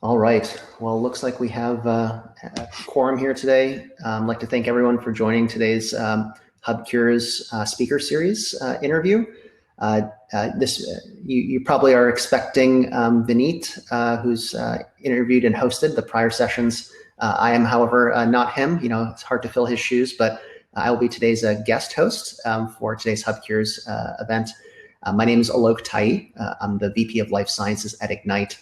All right. Well, looks like we have a quorum here today. I'd like to thank everyone for joining today's HubCure's speaker series interview. You probably are expecting Vineet, who's interviewed and hosted the prior sessions. I am, however, not him. It's hard to fill his shoes, but I will be today's guest host for today's HubCure's event. My name is Alok Tayi. I'm the VP of Life Sciences at Ignite.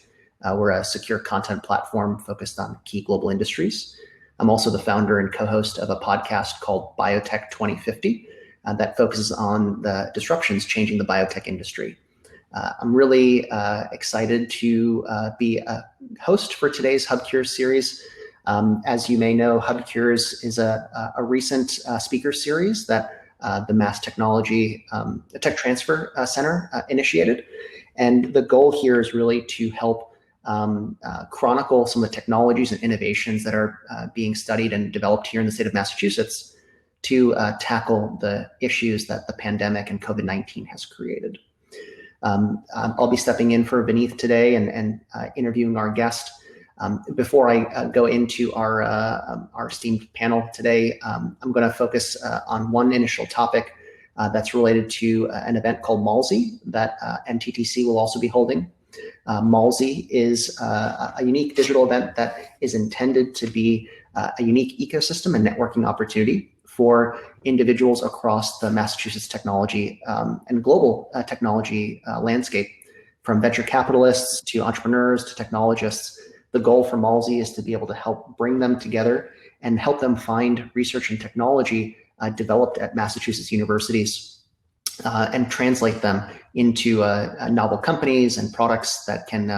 We're a secure content platform focused on key global industries. I'm also the founder and co-host of a podcast called Biotech 2050 that focuses on the disruptions changing the biotech industry. I'm really excited to be a host for today's HubCure series. As you may know, HubCures is a recent speaker series that the Mass Technology Tech Transfer Center initiated. And the goal here is really to help chronicle some of the technologies and innovations that are being studied and developed here in the state of Massachusetts to tackle the issues that the pandemic and COVID-19 has created. I'll be stepping in for Vineet today and interviewing our guest. Before I go into our esteemed panel today, I'm going to focus on one initial topic that's related to an event called MALSI that MTTC will also be holding. MALSI is a unique digital event that is intended to be a unique ecosystem and networking opportunity for individuals across the Massachusetts technology and global technology landscape, from venture capitalists to entrepreneurs to technologists. The goal for MALSI is to be able to help bring them together and help them find research and technology developed at Massachusetts universities and translate them into novel companies and products that can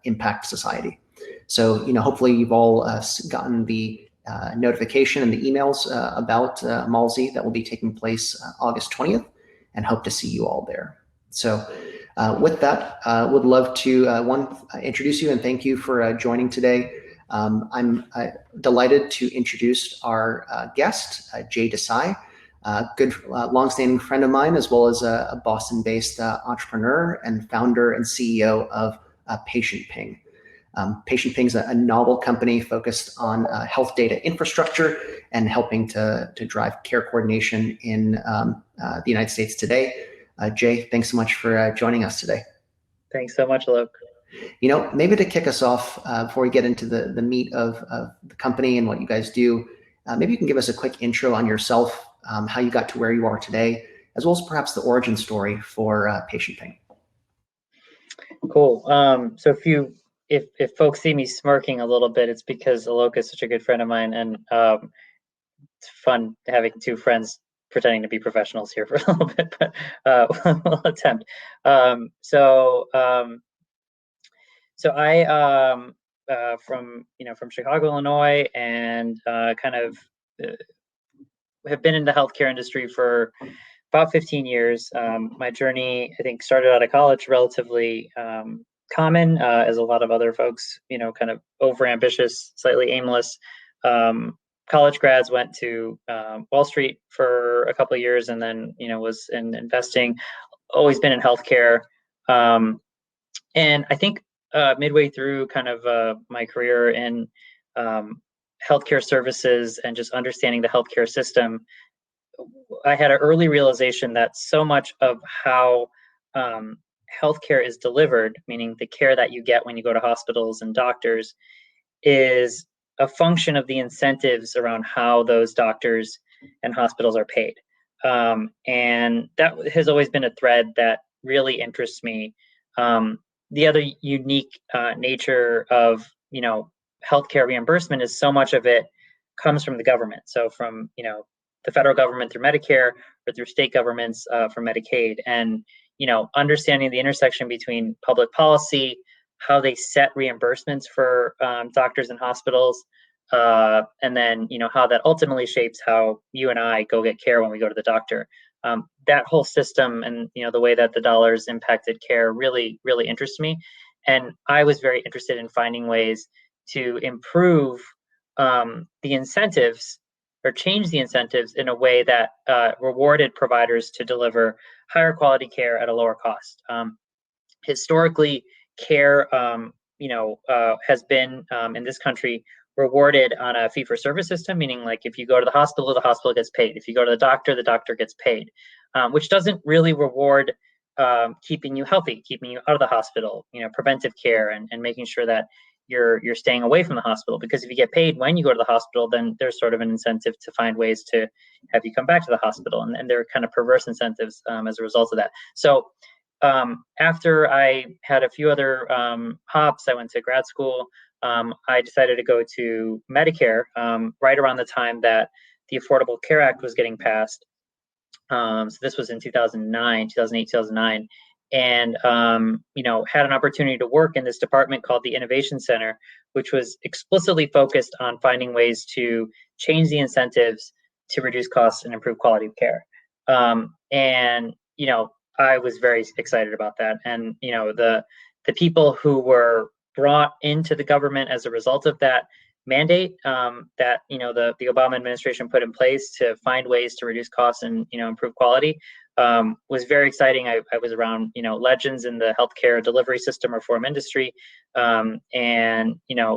impact society. So, hopefully you've all gotten the notification and the emails about MALSI that will be taking place August 20th, and hope to see you all there. So with that, would love to introduce you and thank you for joining today. I'm delighted to introduce our guest, Jay Desai, a good longstanding friend of mine, as well as a Boston-based entrepreneur and founder and CEO of PatientPing. PatientPing is a novel company focused on health data infrastructure and helping to drive care coordination in the United States today. Jay, thanks so much for joining us today. Thanks so much, Alok. Maybe to kick us off, before we get into the meat of the company and what you guys do, maybe you can give us a quick intro on yourself, how you got to where you are today, as well as perhaps the origin story for PatientPing. Cool. So if folks see me smirking a little bit, it's because Alok is such a good friend of mine, and it's fun having two friends pretending to be professionals here for a little bit, but we'll attempt. So I from Chicago, Illinois, and kind of have been in the healthcare industry for about 15 years. My journey, I think, started out of college relatively common, as a lot of other folks, kind of overambitious, slightly aimless. College grads went to Wall Street for a couple of years, and then was in investing. Always been in healthcare, and I think midway through kind of my career in healthcare services and just understanding the healthcare system, I had an early realization that so much of how healthcare is delivered, meaning the care that you get when you go to hospitals and doctors, is a function of the incentives around how those doctors and hospitals are paid. And that has always been a thread that really interests me. The other unique nature of healthcare reimbursement is so much of it comes from the government. So from the federal government through Medicare, or through state governments for Medicaid, and understanding the intersection between public policy, how they set reimbursements for doctors and hospitals, and then how that ultimately shapes how you and I go get care when we go to the doctor. That whole system and the way that the dollars impacted care really, really interests me. And I was very interested in finding ways to improve the incentives, or change the incentives in a way that rewarded providers to deliver higher quality care at a lower cost. Historically, care has been in this country rewarded on a fee-for-service system, meaning like if you go to the hospital gets paid. If you go to the doctor gets paid, which doesn't really reward keeping you healthy, keeping you out of the hospital, preventive care, and making sure that you're staying away from the hospital. Because if you get paid when you go to the hospital, then there's sort of an incentive to find ways to have you come back to the hospital, and there are kind of perverse incentives as a result of that. So after I had a few other hops, I went to grad school. I decided to go to Medicare right around the time that the Affordable Care Act was getting passed. So this was in 2009, 2008, 2009. And, had an opportunity to work in this department called the Innovation Center, which was explicitly focused on finding ways to change the incentives to reduce costs and improve quality of care. I was very excited about that. And, the people who were brought into the government as a result of that mandate that the Obama administration put in place to find ways to reduce costs and improve quality was very exciting. I was around legends in the healthcare delivery system reform industry, and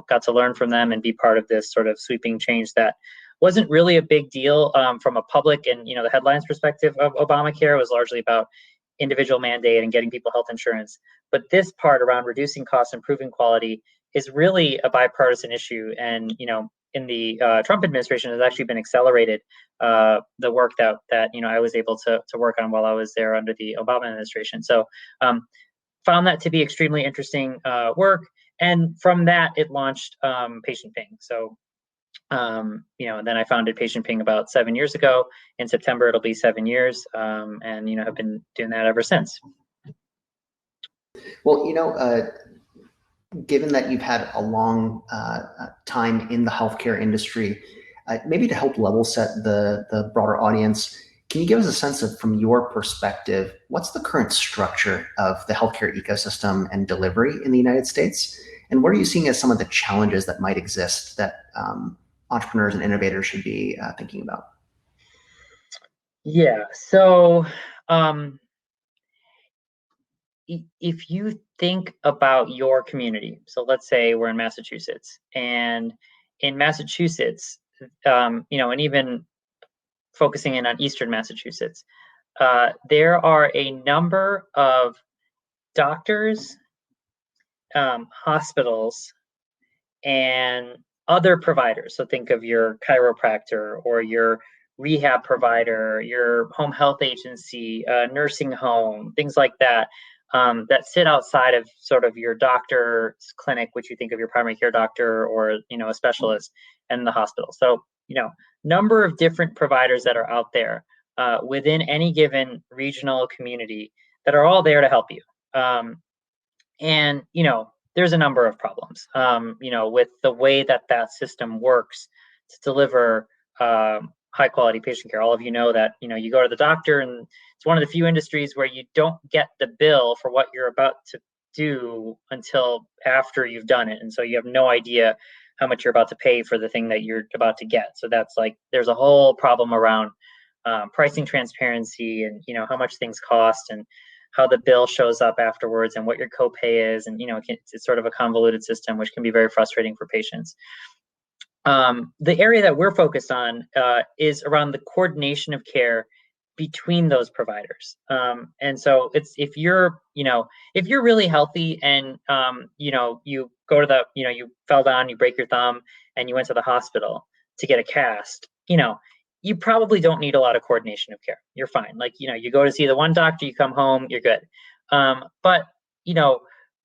got to learn from them and be part of this sort of sweeping change that wasn't really a big deal from a public and the headlines perspective of Obamacare. It was largely about individual mandate and getting people health insurance. But this part around reducing costs, improving quality, is really a bipartisan issue. And in the Trump administration has actually been accelerated the work that I was able to work on while I was there under the Obama administration. So found that to be extremely interesting work. And from that, it launched PatientPing. So then I founded PatientPing about 7 years ago. In September, it'll be 7 years, and have been doing that ever since. Well, given that you've had a long time in the healthcare industry, maybe to help level set the broader audience, can you give us a sense of, from your perspective, what's the current structure of the healthcare ecosystem and delivery in the United States? And what are you seeing as some of the challenges that might exist that entrepreneurs and innovators should be thinking about? Yeah. So if you think about your community, so let's say we're in Massachusetts, and in Massachusetts, and even focusing in on Eastern Massachusetts, there are a number of doctors, hospitals, and other providers. So think of your chiropractor or your rehab provider, your home health agency, nursing home, things like that, that sit outside of sort of your doctor's clinic, which you think of your primary care doctor or a specialist, and the hospital. So number of different providers that are out there within any given regional community that are all there to help you. And there's a number of problems, with the way that system works to deliver high quality patient care. All of you know that, you go to the doctor, and it's one of the few industries where you don't get the bill for what you're about to do until after you've done it. And so you have no idea how much you're about to pay for the thing that you're about to get. So that's like, there's a whole problem around pricing transparency and, how much things cost and how the bill shows up afterwards and what your copay is. And, it's sort of a convoluted system, which can be very frustrating for patients. The area that we're focused on is around the coordination of care between those providers. And so it's, if you're really healthy and, you go to the, you fell down, you break your thumb, and you went to the hospital to get a cast, you probably don't need a lot of coordination of care. You're fine. Like, you go to see the one doctor, you come home, you're good. But,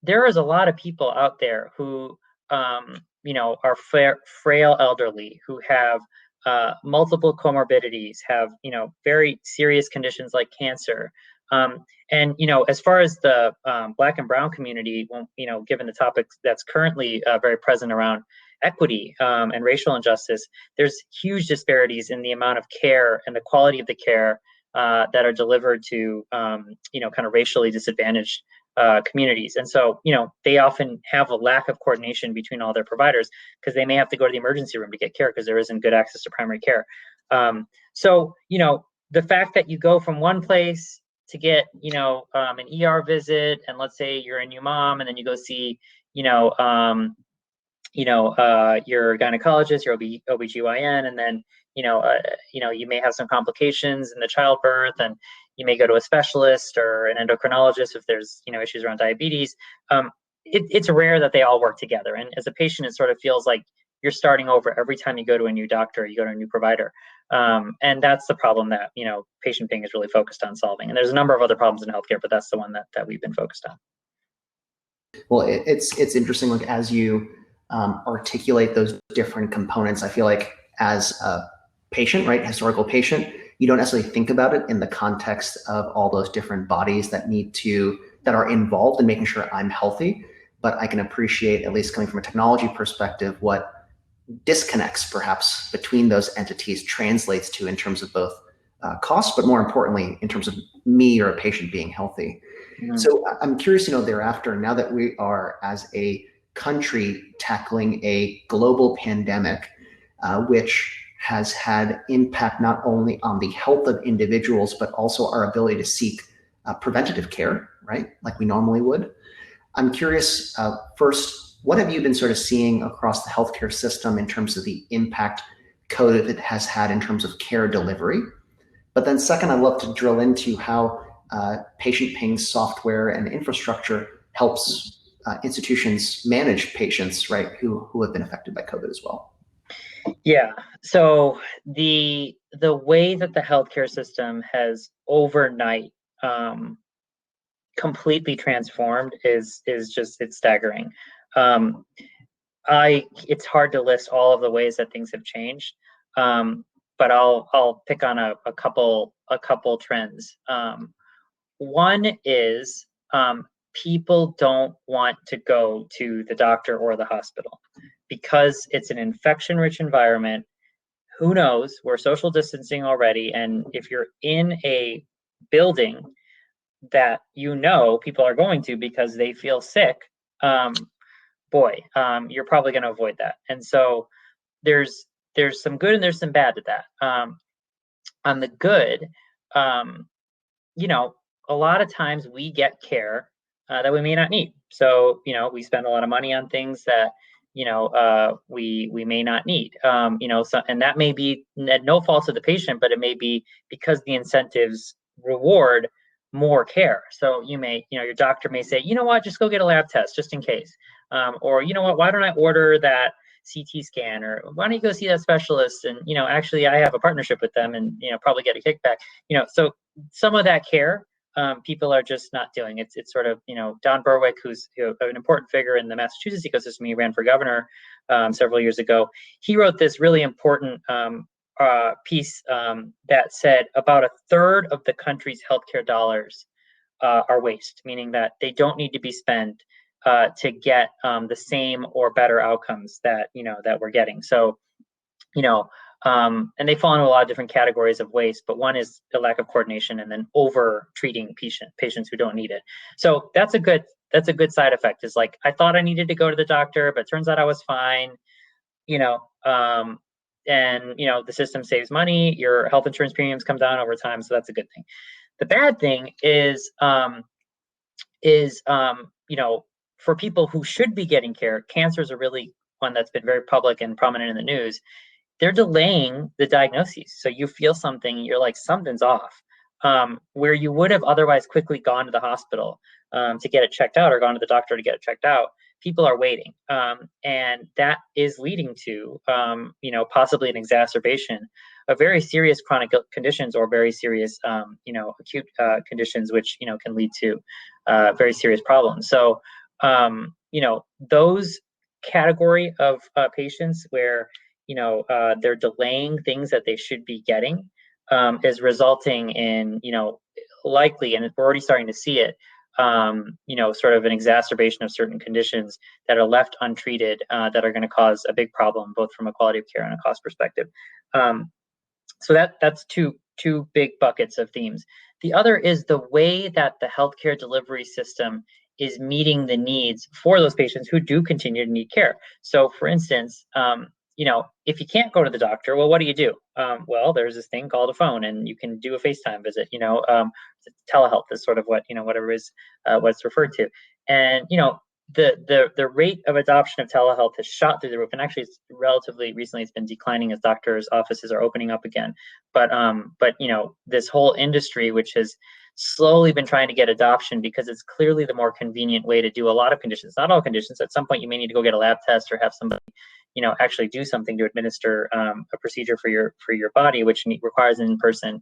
there is a lot of people out there who, are frail elderly, who have multiple comorbidities, have, very serious conditions like cancer. And, as far as the Black and Brown community, given the topic that's currently very present around equity and racial injustice, there's huge disparities in the amount of care and the quality of the care that are delivered to, kind of racially disadvantaged communities. And so, they often have a lack of coordination between all their providers because they may have to go to the emergency room to get care because there isn't good access to primary care. So, the fact that you go from one place to get, an ER visit, and let's say you're a new mom, and then you go see, your gynecologist, your OBGYN, and then, you may have some complications in the childbirth, and you may go to a specialist or an endocrinologist if there's, issues around diabetes. It's rare that they all work together. And as a patient, it sort of feels like you're starting over every time you go to a new doctor, you go to a new provider. And that's the problem that, PatientPing is really focused on solving. And there's a number of other problems in healthcare, but that's the one that we've been focused on. Well, it's interesting, like, as you articulate those different components, I feel like as a patient, right, historical patient, you don't necessarily think about it in the context of all those different bodies that are involved in making sure I'm healthy. But I can appreciate, at least coming from a technology perspective, what disconnects perhaps between those entities translates to in terms of both cost, but more importantly, in terms of me or a patient being healthy. Mm-hmm. So I'm curious, thereafter, now that we are as a country tackling a global pandemic, which has had impact not only on the health of individuals, but also our ability to seek preventative care, right, like we normally would. I'm curious, first, what have you been sort of seeing across the healthcare system in terms of the impact COVID has had in terms of care delivery? But then second, I'd love to drill into how PatientPing software and infrastructure helps institutions manage patients, right, who have been affected by COVID as well. Yeah. So the way that the healthcare system has overnight completely transformed is just, it's staggering. It's hard to list all of the ways that things have changed, but I'll pick on a couple trends. One is people don't want to go to the doctor or the hospital because it's an infection-rich environment. Who knows? We're social distancing already, and if you're in a building that people are going to because they feel sick, you're probably going to avoid that. And so there's some good and there's some bad to that. On the good, a lot of times we get care that we may not need. So, we spend a lot of money on things that, we may not need. And that may be at no fault of the patient, but it may be because the incentives reward more care. So you may, your doctor may say, just go get a lab test just in case. Or, why don't I order that CT scan, or why don't you go see that specialist? And, actually I have a partnership with them and, probably get a kickback, so some of that care, people are just not doing. It's sort of, Don Berwick, who's an important figure in the Massachusetts ecosystem. He ran for governor several years ago. He wrote this really important piece that said about a third of the country's healthcare dollars are waste, meaning that they don't need to be spent to get the same or better outcomes that we're getting. So, and they fall into a lot of different categories of waste, but one is the lack of coordination and then over treating patients who don't need it. So that's a good side effect, is like, I thought I needed to go to the doctor, but turns out I was fine, and the system saves money, your health insurance premiums come down over time. So that's a good thing. The bad thing is for people who should be getting care, cancer is a really one that's been very public and prominent in the news. They're delaying the diagnosis. So you feel something, you're like, something's off. Where you would have otherwise quickly gone to the hospital to get it checked out, or gone to the doctor to get it checked out, people are waiting. And that is leading to, possibly an exacerbation of very serious chronic conditions, or very serious, acute conditions, which, can lead to very serious problems. So, those category of patients where, they're delaying things that they should be getting is resulting in, likely, and we're already starting to see it, sort of an exacerbation of certain conditions that are left untreated, that are going to cause a big problem, both from a quality of care and a cost perspective. So that's two big buckets of themes. The other is the way that the healthcare delivery system is meeting the needs for those patients who do continue to need care. So, for instance, if you can't go to the doctor, well, what do? Well, there's this thing called a phone, and you can do a FaceTime visit. Telehealth is sort of what whatever is what's referred to. And the rate of adoption of telehealth has shot through the roof, and actually, it's relatively recently it's been declining as doctors' offices are opening up again. But this whole industry, which has slowly been trying to get adoption because it's clearly the more convenient way to do a lot of conditions. Not all conditions. At some point, you may need to go get a lab test or have somebody actually do something to administer a procedure for your body, which requires an in-person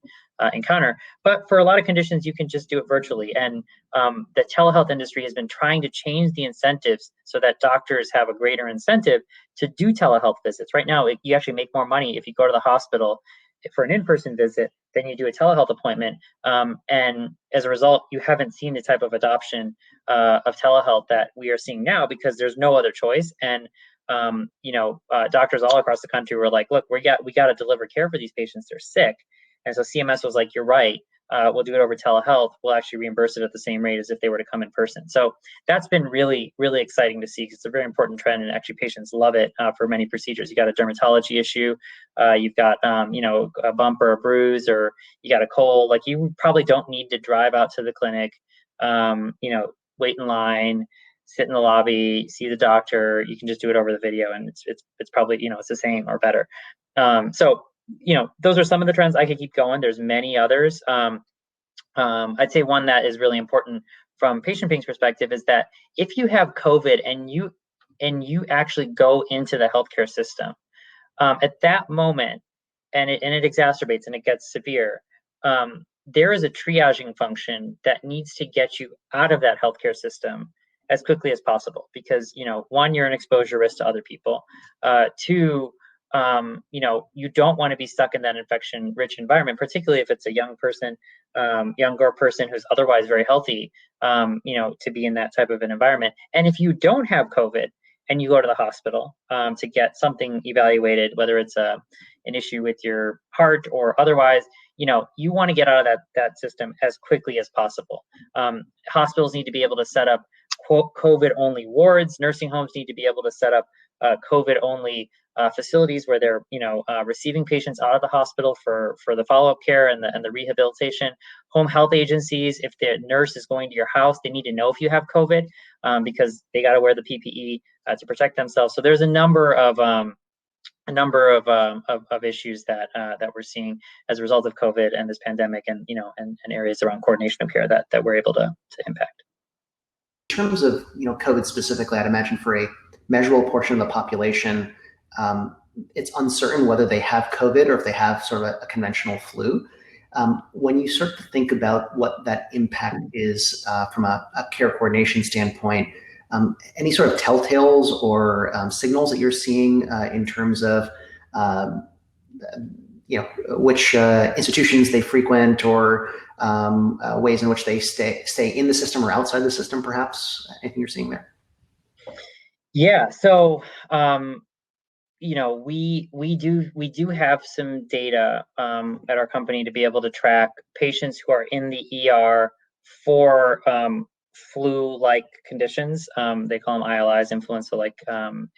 encounter. But for a lot of conditions, you can just do it virtually. And the telehealth industry has been trying to change the incentives so that doctors have a greater incentive to do telehealth visits. Right now, you actually make more money if you go to the hospital for an in-person visit than you do a telehealth appointment. And as a result, you haven't seen the type of adoption of telehealth that we are seeing now because there's no other choice. And doctors all across the country were like, look, we got to deliver care for these patients. They're sick. And so CMS was like, you're right. We'll do it over telehealth. We'll actually reimburse it at the same rate as if they were to come in person. So that's been really, really exciting to see because it's a very important trend, and actually patients love it for many procedures. You got a dermatology issue, you've got a bump or a bruise, or you got a cold. Like, you probably don't need to drive out to the clinic, wait in line, sit in the lobby, see the doctor. You can just do it over the video, and it's probably it's the same or better. So those are some of the trends. I could keep going. There's many others. I'd say one that is really important from PatientPing's perspective is that if you have COVID and you actually go into the healthcare system, at that moment, and it exacerbates and it gets severe, there is a triaging function that needs to get you out of that healthcare system as quickly as possible because one, you're an exposure risk to other people. Two, you don't want to be stuck in that infection-rich environment, particularly if it's a younger person who's otherwise very healthy, to be in that type of an environment. And if you don't have COVID and you go to the hospital to get something evaluated, whether it's an issue with your heart or otherwise, you want to get out of that system as quickly as possible. Hospitals need to be able to set up COVID-only wards. Nursing homes need to be able to set up COVID-only facilities where they're receiving patients out of the hospital for the follow-up care and the rehabilitation. Home health agencies, if the nurse is going to your house, they need to know if you have COVID because they got to wear the PPE to protect themselves. So there's a number of issues that we're seeing as a result of COVID and this pandemic, and areas around coordination of care that we're able to impact. In terms of COVID specifically, I'd imagine for a measurable portion of the population, it's uncertain whether they have COVID or if they have sort of a conventional flu. When you start to think about what that impact is from a care coordination standpoint, any sort of telltales or signals that you're seeing in terms of which institutions they frequent or ways in which they stay in the system or outside the system, perhaps? Anything you're seeing there? Yeah. So we do have some data at our company to be able to track patients who are in the ER for flu-like conditions. They call them ILIs, influenza-like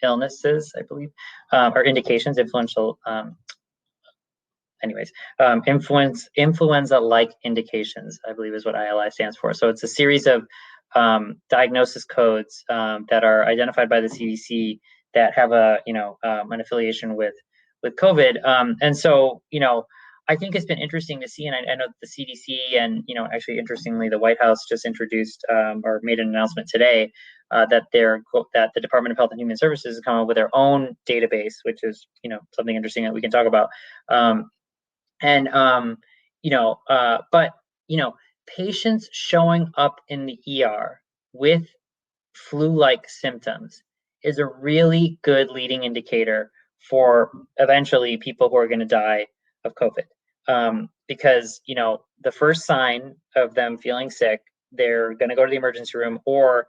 illnesses, I believe, or indications, influenza-like indications, I believe is what ILI stands for. So it's a series of diagnosis codes that are identified by the CDC that have an affiliation with COVID. And so, I think it's been interesting to see, and I know the CDC and, actually interestingly, the White House just introduced or made an announcement today that the Department of Health and Human Services has come up with their own database, which is, something interesting that we can talk about. But patients showing up in the ER with flu-like symptoms is a really good leading indicator for eventually people who are going to die of COVID. Because, the first sign of them feeling sick, they're going to go to the emergency room, or,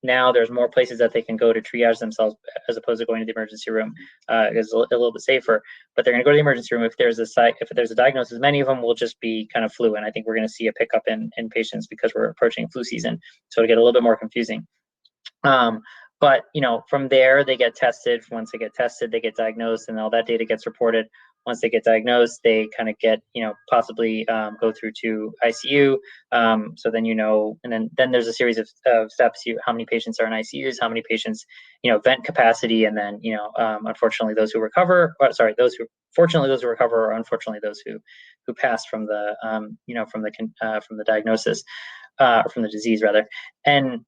now there's more places that they can go to triage themselves as opposed to going to the emergency room. It's a little bit safer, but they're going to go to the emergency room. If there's a diagnosis, many of them will just be kind of flu. And I think we're going to see a pickup in patients because we're approaching flu season. So it'll get a little bit more confusing. But from there, they get tested. Once they get tested, they get diagnosed, and all that data gets reported once they get diagnosed, they kind of get, possibly go through to ICU. So then, and then there's a series of steps. How many patients are in ICUs, how many patients, vent capacity, and then, unfortunately, those who recover, fortunately, those who recover, or unfortunately, those who pass from the, from the diagnosis, or from the disease rather. And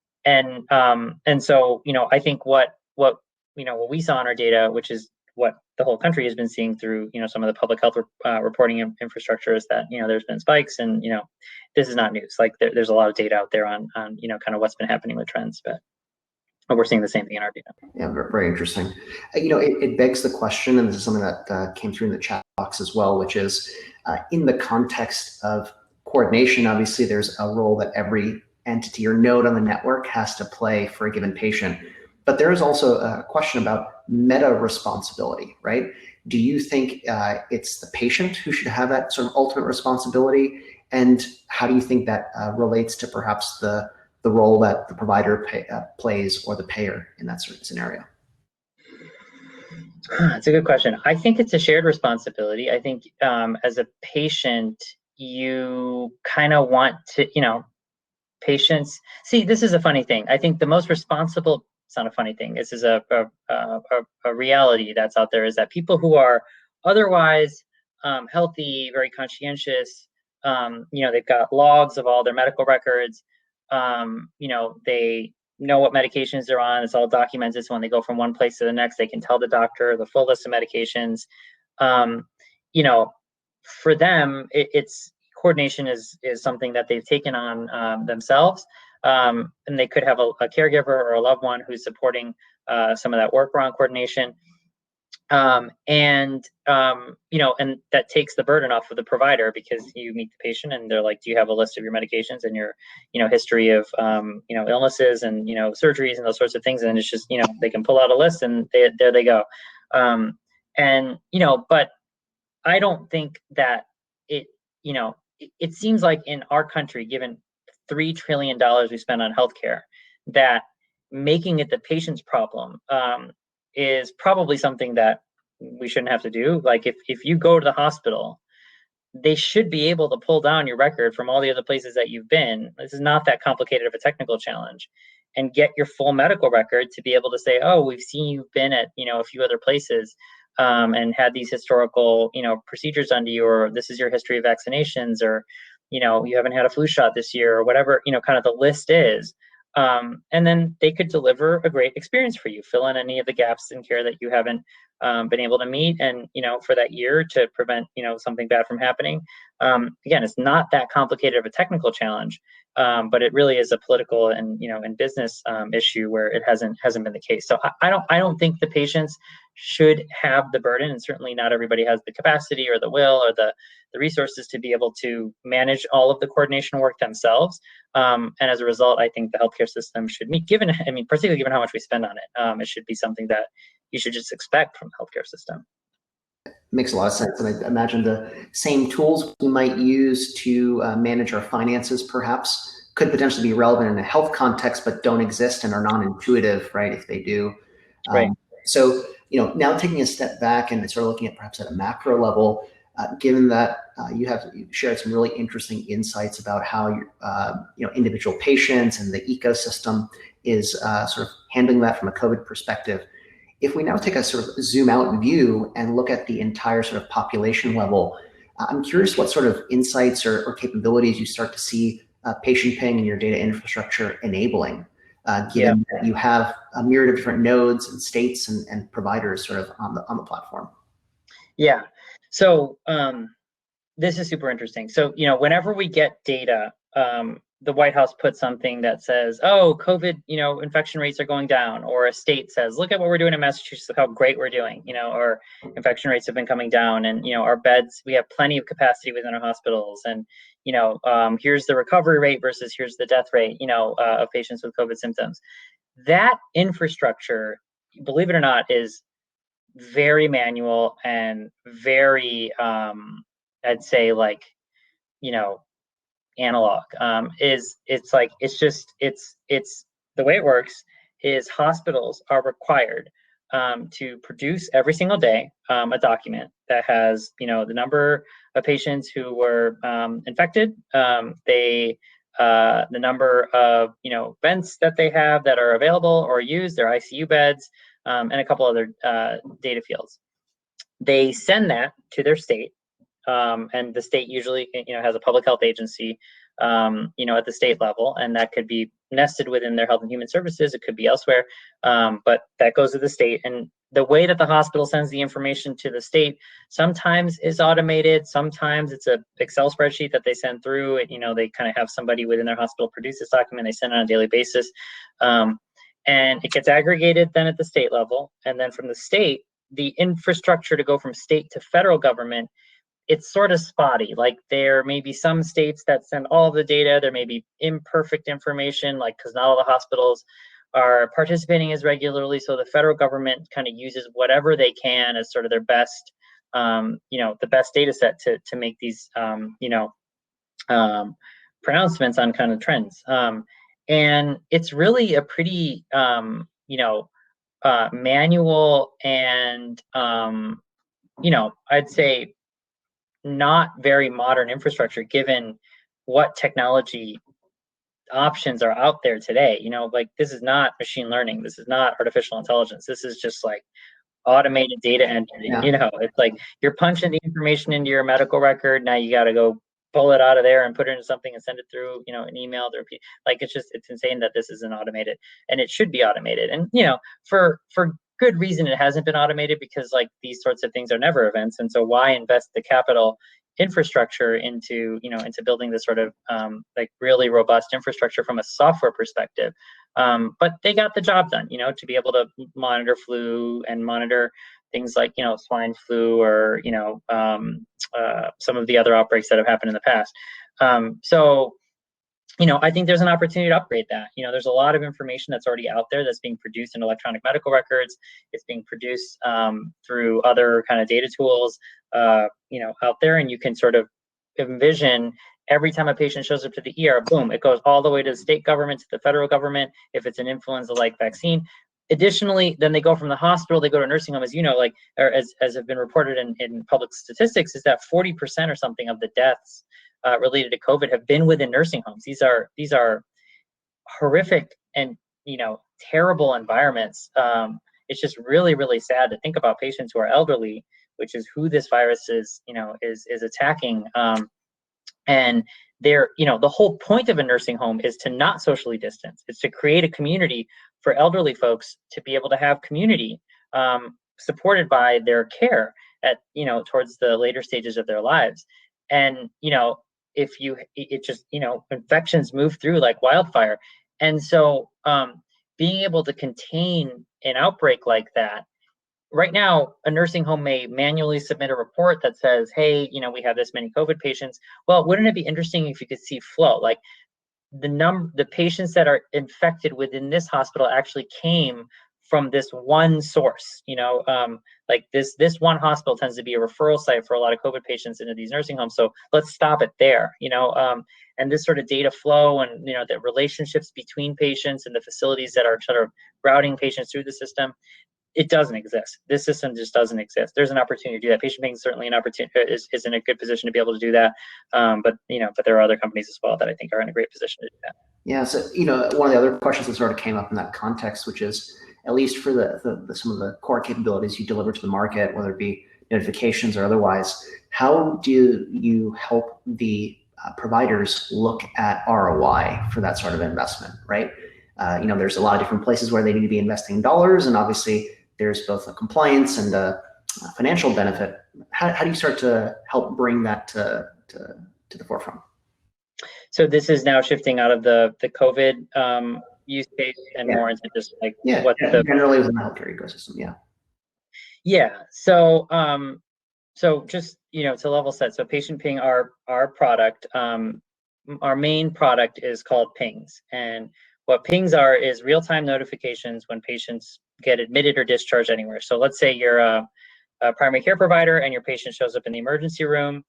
so, I think what we saw in our data, which is what the whole country has been seeing through, some of the public health reporting infrastructure, is that, there's been spikes, and, this is not news. Like there's a lot of data out there on, kind of what's been happening with trends, but we're seeing the same thing in our data. Yeah, very interesting. It begs the question, and this is something that came through in the chat box as well, which is in the context of coordination, obviously there's a role that every entity or node on the network has to play for a given patient. But there is also a question about meta responsibility, right? Do you think it's the patient who should have that sort of ultimate responsibility? And how do you think that relates to perhaps the role that the provider plays, or the payer in that certain scenario? That's a good question. I think it's a shared responsibility. I think as a patient, you kind of want to, patients, see, this is a funny thing. I think the most responsible, it's not a funny thing, this is a reality that's out there, is that people who are otherwise healthy, very conscientious, they've got logs of all their medical records, they know what medications they're on, it's all documented, so when they go from one place to the next, they can tell the doctor the full list of medications. For them, it's coordination is something that they've taken on themselves, and they could have a caregiver or a loved one who's supporting some of that work around coordination, and that takes the burden off of the provider, because you meet the patient and they're like, do you have a list of your medications and your history of illnesses and surgeries and those sorts of things, and it's just they can pull out a list and there they go, but I don't think that it seems like in our country, given $3 trillion we spend on healthcare, that making it the patient's problem is probably something that we shouldn't have to do. Like if you go to the hospital, they should be able to pull down your record from all the other places that you've been. This is not that complicated of a technical challenge, and get your full medical record to be able to say, oh, we've seen you've been at a few other places, and had these historical procedures done to you, or this is your history of vaccinations, or you haven't had a flu shot this year, or whatever kind of the list is. And then they could deliver a great experience for you, fill in any of the gaps in care that you haven't been able to meet, and for that year, to prevent something bad from happening. Again, it's not that complicated of a technical challenge, but it really is a political and and business issue where it hasn't been the case. So I don't think the patients should have the burden, and certainly not everybody has the capacity or the will or the resources to be able to manage all of the coordination work themselves. And as a result, I think the healthcare system should meet, particularly given how much we spend on it, it should be something that you should just expect from the healthcare system. Makes a lot of sense. And I imagine the same tools we might use to manage our finances perhaps could potentially be relevant in a health context, but don't exist and are non-intuitive, right, if they do. Right. So, now taking a step back and sort of looking at perhaps at a macro level, given that you shared some really interesting insights about how individual patients and the ecosystem is sort of handling that from a COVID perspective. If we now take a sort of zoom out view and look at the entire sort of population level, I'm curious what sort of insights or capabilities you start to see PatientPing and your data infrastructure enabling, given that you have a myriad of different nodes and states and providers sort of on the platform. Yeah. So this is super interesting. So, whenever we get data, the White House puts something that says, oh, COVID, infection rates are going down, or a state says, look at what we're doing in Massachusetts, how great we're doing, or infection rates have been coming down, and, our beds, we have plenty of capacity within our hospitals, and, here's the recovery rate versus here's the death rate, of patients with COVID symptoms. That infrastructure, believe it or not, is very manual and very, I'd say, like, analog. It's the way it works is hospitals are required to produce every single day a document that has, the number of patients who were infected, the number of, vents that they have that are available or used, their ICU beds, and a couple other data fields. They send that to their state, and the state usually, has a public health agency, at the state level, and that could be nested within their Health and Human Services. It could be elsewhere, but that goes to the state. And the way that the hospital sends the information to the state sometimes is automated. Sometimes it's a Excel spreadsheet that they send through. And, they kind of have somebody within their hospital produce this document. They send it on a daily basis, and it gets aggregated then at the state level. And then from the state, the infrastructure to go from state to federal government, it's sort of spotty. Like there may be some states that send all the data. There may be imperfect information, like because not all the hospitals are participating as regularly. So the federal government kind of uses whatever they can as sort of their best, the best data set to make these, pronouncements on kind of trends. And it's really a pretty, manual and, I'd say not very modern infrastructure given what technology options are out there today. Like this is not machine learning. This is not artificial intelligence. This is just like automated data entry. Yeah. It's like you're punching the information into your medical record. Now you got to go pull it out of there and put it into something and send it through, an email to repeat. Like it's insane that this isn't automated, and it should be automated. And for good reason it hasn't been automated, because like these sorts of things are never events. And so why invest the capital infrastructure into building this sort of like really robust infrastructure from a software perspective? But they got the job done, to be able to monitor flu and monitor things like swine flu or some of the other outbreaks that have happened in the past. So I think there's an opportunity to upgrade that. There's a lot of information that's already out there that's being produced in electronic medical records. It's being produced through other kind of data tools, out there, and you can sort of envision every time a patient shows up to the ER, boom, it goes all the way to the state government, to the federal government, if it's an influenza-like vaccine. Additionally, then they go from the hospital, they go to a nursing home, as like, or as have been reported in public statistics, is that 40% or something of the deaths related to COVID have been within nursing homes. These are horrific and terrible environments. It's just really, really sad to think about patients who are elderly, which is who this virus is attacking. And they're, the whole point of a nursing home is to not socially distance. It's to create a community for elderly folks to be able to have community supported by their care at, towards the later stages of their lives. And, infections move through like wildfire. And so being able to contain an outbreak like that, right now, a nursing home may manually submit a report that says, hey, we have this many COVID patients. Well, wouldn't it be interesting if you could see flow? Like the patients that are infected within this hospital actually came from this one source. Like this one hospital tends to be a referral site for a lot of COVID patients into these nursing homes. So let's stop it there. And this sort of data flow and the relationships between patients and the facilities that are sort of routing patients through the system, it doesn't exist. This system just doesn't exist. There's an opportunity to do that. PatientPing is certainly an opportunity, is in a good position to be able to do that. But there are other companies as well that I think are in a great position to do that. Yeah. So, one of the other questions that sort of came up in that context, which is, at least for the some of the core capabilities you deliver to the market, whether it be notifications or otherwise, how do you help the providers look at ROI for that sort of investment, right? There's a lot of different places where they need to be investing dollars, and obviously there's both a compliance and a financial benefit. How do you start to help bring that to the forefront? So this is now shifting out of the COVID use case and more into just like generally within the healthcare ecosystem. Yeah. So so just to level set. So PatientPing, our product, our main product is called Pings, and what pings are is real-time notifications when patients get admitted or discharged anywhere. So let's say you're a primary care provider and your patient shows up in the emergency room.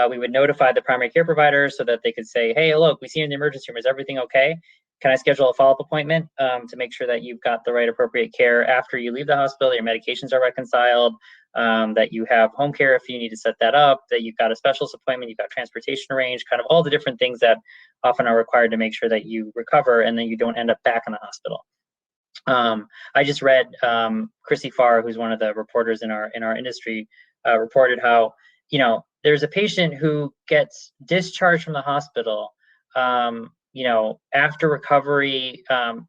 We would notify the primary care provider so that they could say, hey, look, we see you in the emergency room. Is everything okay? can I schedule a follow-up appointment to make sure that you've got the right appropriate care after you leave the hospital, your medications are reconciled, that you have home care if you need to set that up, that you've got a specialist appointment, you've got transportation arranged, kind of all the different things that often are required to make sure that you recover and then you don't end up back in the hospital. I just read Chrissy Farr, who's one of the reporters in our industry, reported how, there's a patient who gets discharged from the hospital, after recovery,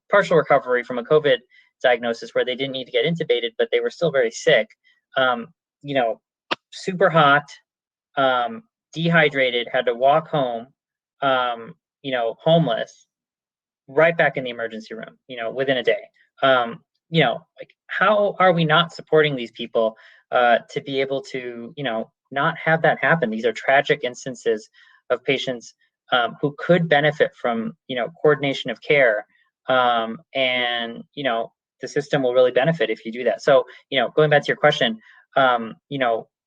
partial recovery from a COVID diagnosis where they didn't need to get intubated, but they were still very sick, super hot, dehydrated, had to walk home, homeless, right back in the emergency room, within a day. Like, how are we not supporting these people to be able to, not have that happen? These are tragic instances of patients who could benefit from, coordination of care, and the system will really benefit if you do that. So, going back to your question,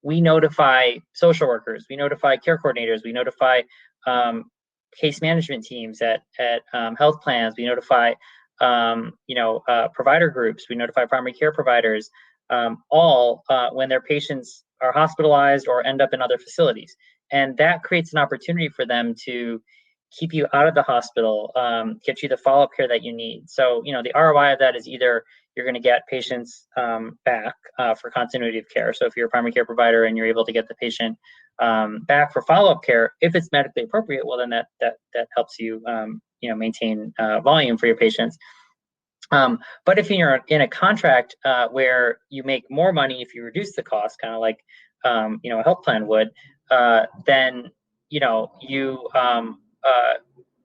we notify social workers, we notify care coordinators, we notify case management teams at health plans, we notify provider groups, we notify primary care providers, all when their patients are hospitalized or end up in other facilities. And that creates an opportunity for them to keep you out of the hospital, get you the follow-up care that you need. So, the ROI of that is either you're going to get patients back for continuity of care. So if you're a primary care provider and you're able to get the patient back for follow-up care, if it's medically appropriate, well, then that helps you, maintain volume for your patients. But if you're in a contract where you make more money if you reduce the cost, kind of like a health plan would, then you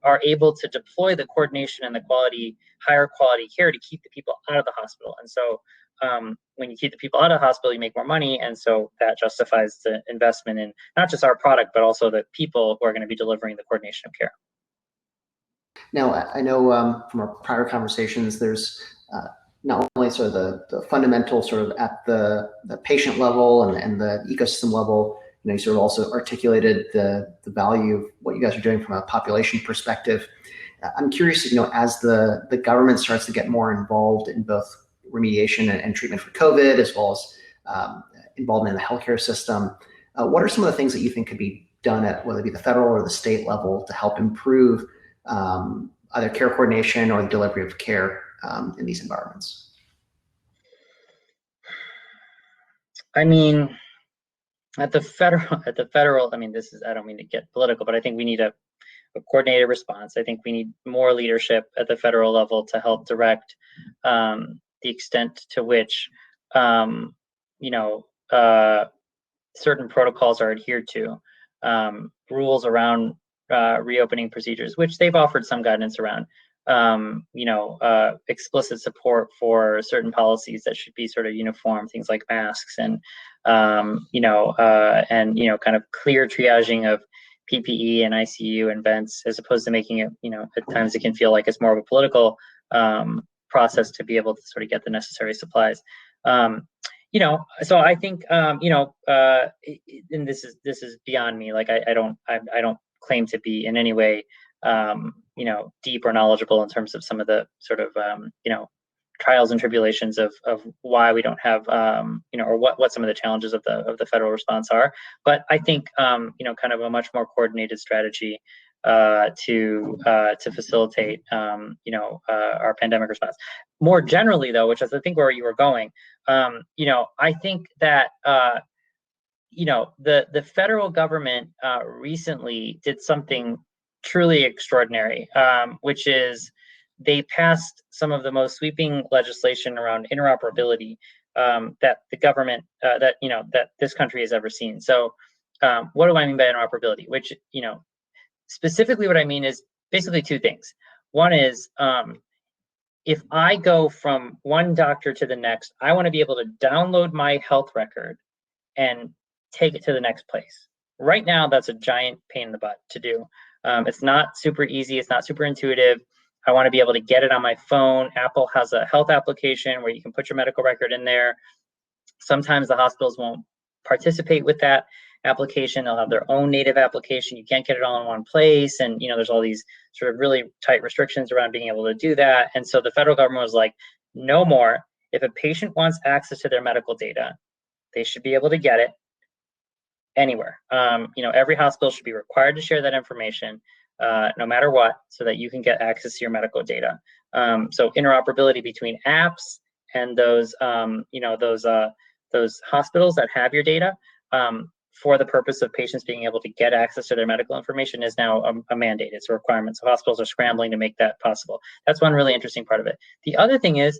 are able to deploy the coordination and the higher quality care to keep the people out of the hospital. And so when you keep the people out of the hospital, you make more money, and so that justifies the investment in not just our product, but also the people who are going to be delivering the coordination of care. Now, I know from our prior conversations, there's not only sort of the fundamental sort of at the patient level and the ecosystem level, you sort of also articulated the value of what you guys are doing from a population perspective. I'm curious, as the government starts to get more involved in both remediation and treatment for COVID, as well as involvement in the healthcare system, what are some of the things that you think could be done at whether it be the federal or the state level to help improve either care coordination or the delivery of care in these environments? I mean, at the federal, I mean, I don't mean to get political, but I think we need a coordinated response. I think we need more leadership at the federal level to help direct the extent to which, certain protocols are adhered to, rules around reopening procedures, which they've offered some guidance around, explicit support for certain policies that should be sort of uniform, things like masks and, kind of clear triaging of PPE and ICU and vents, as opposed to making it, at times it can feel like it's more of a political process to be able to sort of get the necessary supplies. So I think, and this is beyond me. Like I don't claim to be in any way, deep or knowledgeable in terms of some of the sort of, trials and tribulations of why we don't have, or what some of the challenges of the federal response are. But I think, kind of a much more coordinated strategy to facilitate, our pandemic response. More generally, though, which is I think where you were going, I think that, the federal government recently did something truly extraordinary, which is they passed some of the most sweeping legislation around interoperability that the government, that this country has ever seen. So what do I mean by interoperability? Which, specifically what I mean is basically two things. One is, if I go from one doctor to the next, I want to be able to download my health record and take it to the next place. Right now, that's a giant pain in the butt to do. It's not super easy. It's not super intuitive. I want to be able to get it on my phone. Apple has a health application where you can put your medical record in there. Sometimes the hospitals won't participate with that application. They'll have their own native application. You can't get it all in one place. And, there's all these sort of really tight restrictions around being able to do that. And so the federal government was like, no more. If a patient wants access to their medical data, they should be able to get it anywhere. Every hospital should be required to share that information, no matter what, so that you can get access to your medical data. So interoperability between apps and those hospitals that have your data, for the purpose of patients being able to get access to their medical information, is now a mandate. It's a requirement. So hospitals are scrambling to make that possible. That's one really interesting part of it. The other thing is,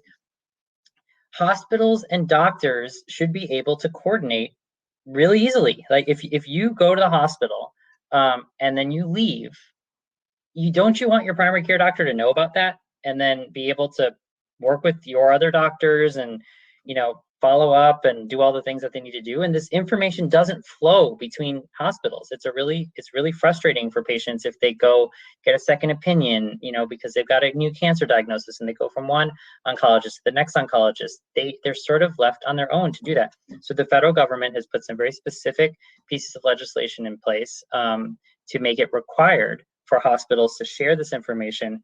hospitals and doctors should be able to coordinate really easily. Like if you go to the hospital and then you leave, you want your primary care doctor to know about that and then be able to work with your other doctors and follow up and do all the things that they need to do. And this information doesn't flow between hospitals. It's really frustrating for patients if they go get a second opinion, because they've got a new cancer diagnosis and they go from one oncologist to the next oncologist. They're sort of left on their own to do that. So the federal government has put some very specific pieces of legislation in place to make it required for hospitals to share this information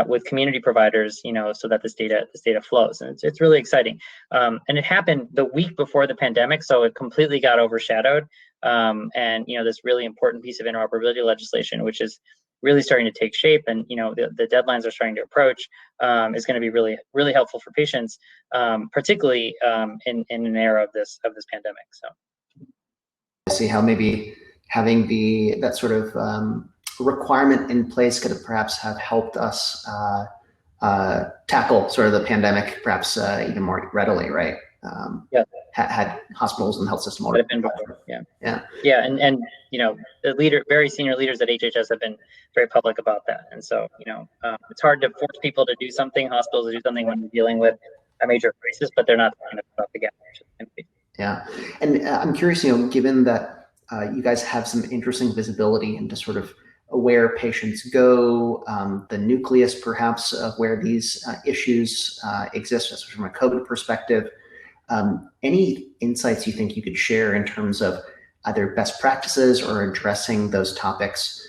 with community providers, so that this data flows, and it's really exciting. And it happened the week before the pandemic, so it completely got overshadowed. And this really important piece of interoperability legislation, which is really starting to take shape, and the deadlines are starting to approach, is going to be really, really helpful for patients, particularly in an era of this pandemic. So I see how maybe having that sort of requirement in place could have perhaps have helped us tackle sort of the pandemic perhaps even more readily, right? Yeah. Had hospitals and the health system already been before. Yeah, and the very senior leaders at HHS have been very public about that, and so it's hard to force people to do something, hospitals to do something when you're dealing with a major crisis, but they're not talking about the gap. Yeah, and I'm curious, given that you guys have some interesting visibility into sort of where patients go, the nucleus perhaps of where these issues exist, especially from a COVID perspective. Any insights you think you could share in terms of either best practices or addressing those topics,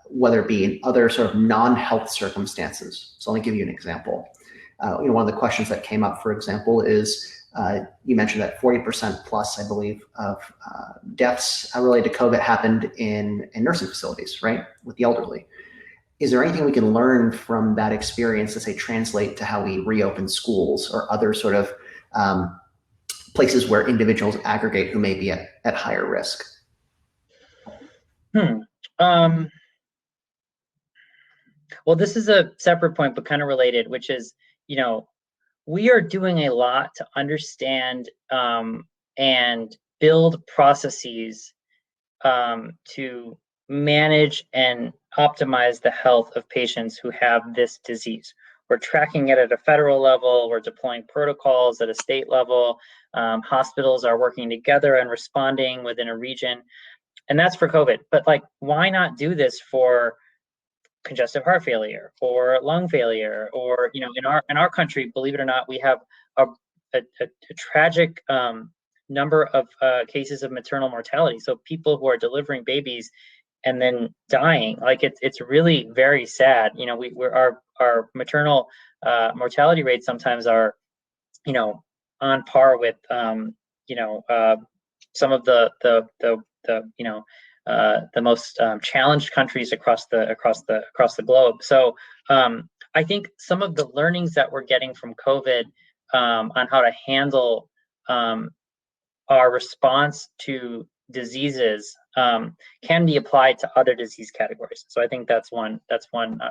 whether it be in other sort of non-health circumstances? So let me give you an example. One of the questions that came up, for example, is you mentioned that 40% plus, I believe, of deaths related to COVID happened in nursing facilities, right, with the elderly. Is there anything we can learn from that experience to say translate to how we reopen schools or other sort of places where individuals aggregate who may be at higher risk? Well, this is a separate point, but kind of related, which is, we are doing a lot to understand and build processes to manage and optimize the health of patients who have this disease. We're tracking it at a federal level. We're deploying protocols at a state level. Hospitals are working together and responding within a region. And that's for COVID. But why not do this for congestive heart failure or lung failure? Or, in our country, believe it or not, we have a tragic number of cases of maternal mortality. So people who are delivering babies and then dying, it's really very sad. Our maternal mortality rates sometimes are, on par with some of the most challenged countries across the globe. So I think some of the learnings that we're getting from COVID on how to handle our response to diseases can be applied to other disease categories. So I think that's one.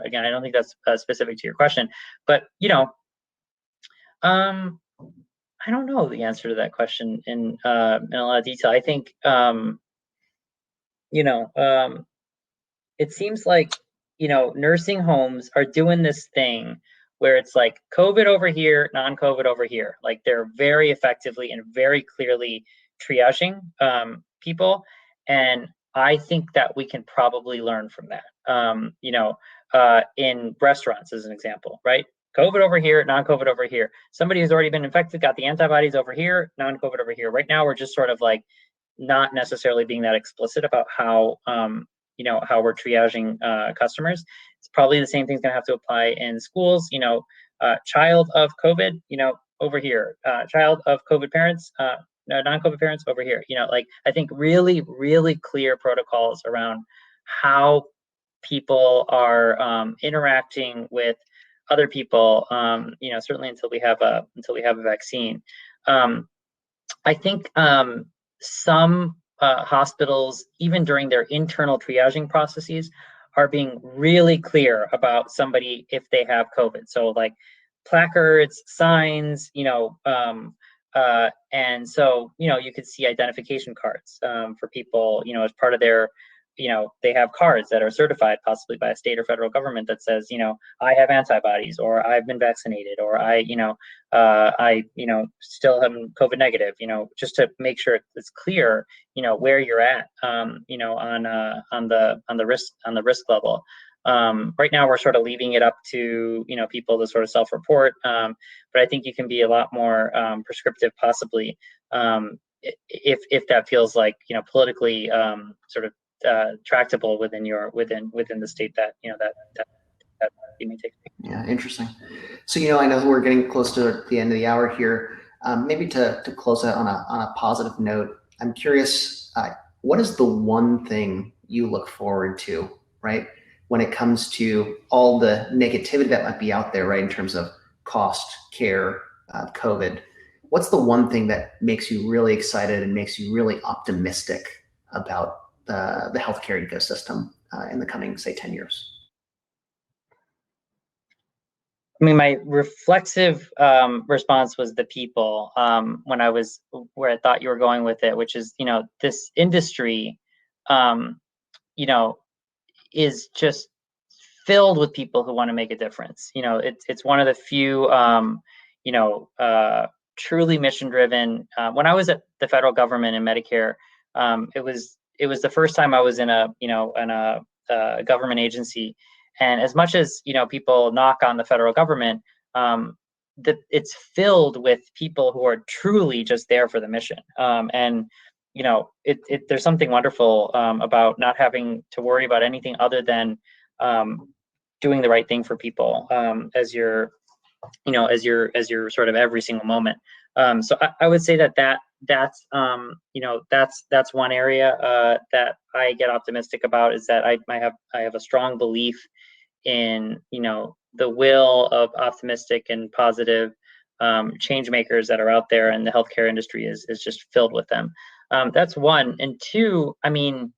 Again, I don't think that's specific to your question, but I don't know the answer to that question in a lot of detail. I think it seems like nursing homes are doing this thing where it's like COVID over here, non-COVID over here. Like they're very effectively and very clearly triaging people, and I think that we can probably learn from that. In restaurants, as an example, right? COVID over here, non-COVID over here. Somebody who's already been infected got the antibodies over here, non-COVID over here. Right now, we're just sort of like not necessarily being that explicit about how how we're triaging customers. It's probably the same thing's going to have to apply in schools. Child of COVID, over here. Child of COVID parents, no, non-COVID parents over here. I think really, really clear protocols around how people are interacting with other people. Certainly until we have a vaccine. I think some hospitals, even during their internal triaging processes, are being really clear about somebody if they have COVID. So like placards, signs, and so you could see identification cards for people, as part of their, they have cards that are certified possibly by a state or federal government that says, I have antibodies, or I've been vaccinated, or I still am COVID negative, just to make sure it's clear, where you're at, on the risk level. Right now, we're sort of leaving it up to people to sort of self-report, but I think you can be a lot more prescriptive, possibly, if that feels like politically sort of tractable within the state that that you may take. Yeah, interesting. So I know we're getting close to the end of the hour here. Maybe to close out on a positive note, I'm curious, what is the one thing you look forward to, right, when it comes to all the negativity that might be out there, right, in terms of cost, care, COVID? What's the one thing that makes you really excited and makes you really optimistic about the healthcare ecosystem in the coming, say, 10 years? I mean, my reflexive response was the people, when I was where I thought you were going with it, which is, this industry, is just filled with people who want to make a difference. It's one of the few, truly mission driven. When I was at the federal government in Medicare, it was the first time I was in a government agency. And as much as people knock on the federal government, it's filled with people who are truly just there for the mission. And there's something wonderful about not having to worry about anything other than doing the right thing for people as you're sort of every single moment. So I would say that's one area that I get optimistic about, is that I have a strong belief in the will of optimistic and positive change makers that are out there, and the healthcare industry is just filled with them. That's one. And two, I mean,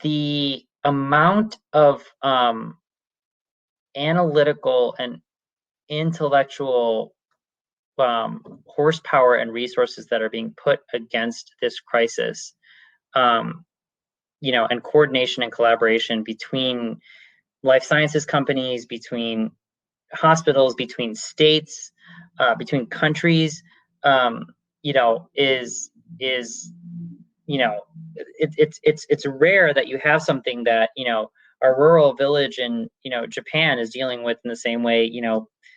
the amount of analytical and intellectual horsepower and resources that are being put against this crisis, and coordination and collaboration between life sciences companies, between hospitals, between states, between countries, it's rare that you have something that a rural village in Japan is dealing with in the same way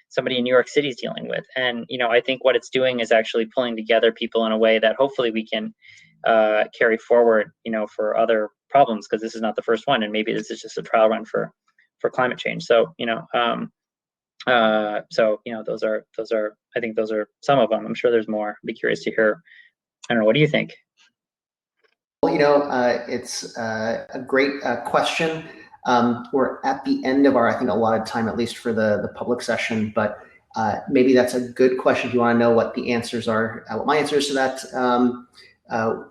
somebody in New York City is dealing with. And I think what it's doing is actually pulling together people in a way that hopefully we can carry forward for other problems, because this is not the first one, and maybe this is just a trial run for climate change. So those are I think those are some of them. I'm sure there's more. I'd be curious to hear. I don't know, what do you think? Well, it's a great question. We're at the end of our, I think, allotted time, at least for the public session, but maybe that's a good question if you want to know what the answers are. What my answer is to that,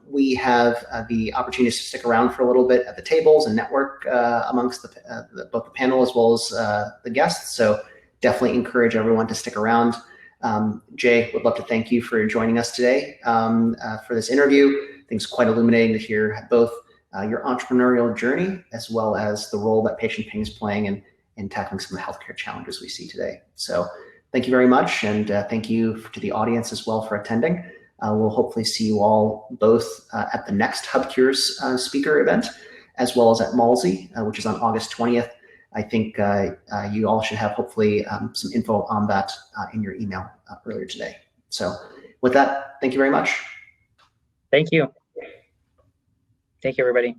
we have the opportunity to stick around for a little bit at the tables and network amongst both the panel as well as the guests. So definitely encourage everyone to stick around. Jay, would love to thank you for joining us today for this interview. I think it's quite illuminating to hear both your entrepreneurial journey as well as the role that PatientPing is playing in tackling some of the healthcare challenges we see today. So thank you very much, and thank you to the audience as well for attending. We'll hopefully see you all both at the next HubCures speaker event, as well as at Malsey, which is on August 20th. I think you all should have hopefully some info on that in your email earlier today. So with that, thank you very much. Thank you. Thank you, everybody.